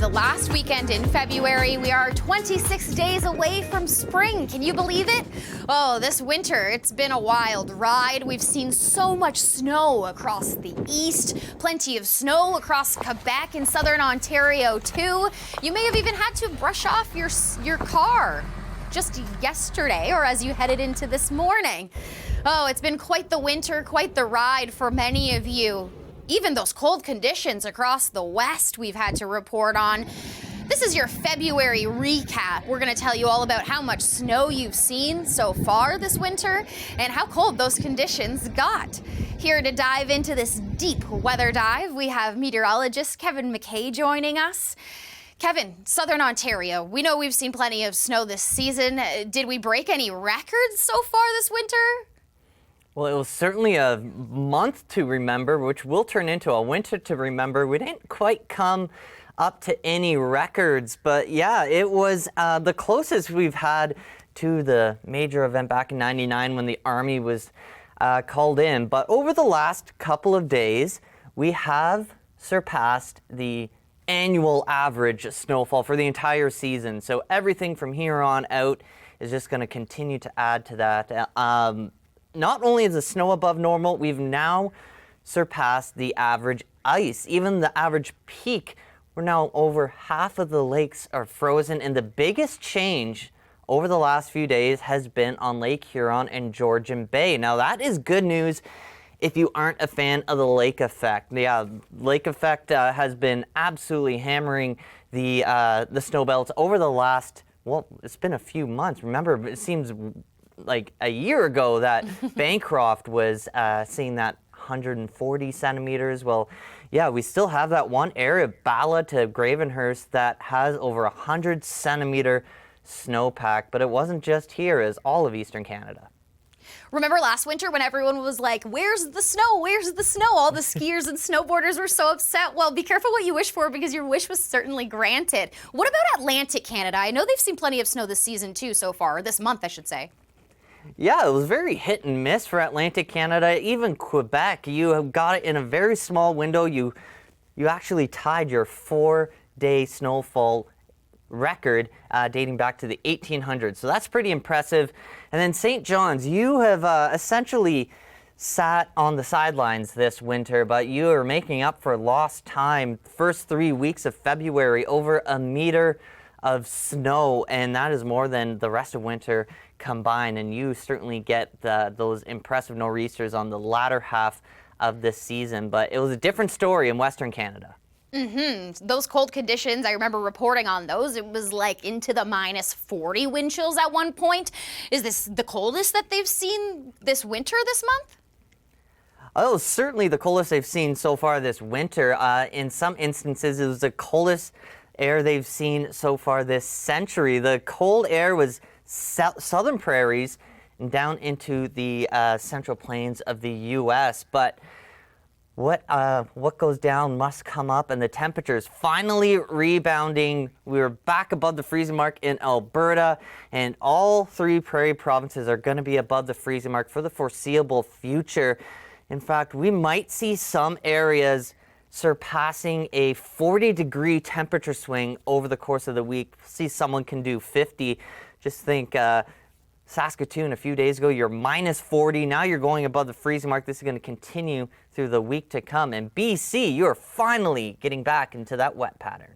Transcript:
the last weekend in February. We are 26 days away from spring. Can you believe it? Oh, this winter, it's been a wild ride. We've seen so much snow across the east, plenty of snow across Quebec and southern Ontario too. You may have even had to brush off your car just yesterday or as you headed into this morning. Oh, it's been quite the winter, quite the ride for many of you. Even those cold conditions across the west we've had to report on. This is your February recap. We're going to tell you all about how much snow you've seen so far this winter and how cold those conditions got. Here to dive into this deep weather dive, we have meteorologist Kevin MacKay joining us. Kevin, Southern Ontario, we know we've seen plenty of snow this season. Did we break any records so far this winter? Well, it was certainly a month to remember, which will turn into a winter to remember. We didn't quite come up to any records, but yeah, it was the closest we've had to the major event back in '99 when the Army was called in. But over the last couple of days, we have surpassed the annual average snowfall for the entire season. So everything from here on out is just going to continue to add to that. Not only is the snow above normal, we've now surpassed the average ice. Even the average peak, we're now over half of the lakes are frozen. And the biggest change over the last few days has been on Lake Huron and Georgian Bay. Now that is good news if you aren't a fan of the lake effect. Yeah, lake effect has been absolutely hammering the snow belts over the last, well, it's been a few months. Remember, it seems like a year ago that Bancroft was seeing that 140 centimeters. Well, yeah, we still have that one area, Bala to Gravenhurst, that has over 100 centimeter snowpack, but it wasn't just here, as all of Eastern Canada. Remember last winter when everyone was like, where's the snow? Where's the snow? All the skiers and snowboarders were so upset. Well, be careful what you wish for because your wish was certainly granted. What about Atlantic Canada? I know they've seen plenty of snow this season too so far, or this month, I should say. Yeah, it was very hit and miss for Atlantic Canada. Even Quebec, you got it in a very small window. You actually tied your 4-day snowfall record dating back to the 1800s. So that's pretty impressive. And then St. John's, you have essentially sat on the sidelines this winter, but you are making up for lost time. First 3 weeks of February, over a meter of snow, and that is more than the rest of winter combined, and you certainly get those impressive nor'easters on the latter half of this season. But it was a different story in Western Canada. Those cold conditions, I remember reporting on those. It was like into the minus 40 wind chills at one point. Is this the coldest that they've seen this winter this month? Oh, certainly the coldest they've seen so far this winter. In some instances, it was the coldest air they've seen so far this century. The cold air was southern prairies and down into the central plains of the U.S. But what goes down must come up, and the temperatures finally rebounding. We were back above the freezing mark in Alberta, and all 3 prairie provinces are going to be above the freezing mark for the foreseeable future. In fact, we might see some areas surpassing a 40-degree temperature swing over the course of the week. See, someone can do 50. Just think Saskatoon a few days ago, you're minus 40. Now you're going above the freezing mark. This is going to continue through the week to come. And BC, you're finally getting back into that wet pattern.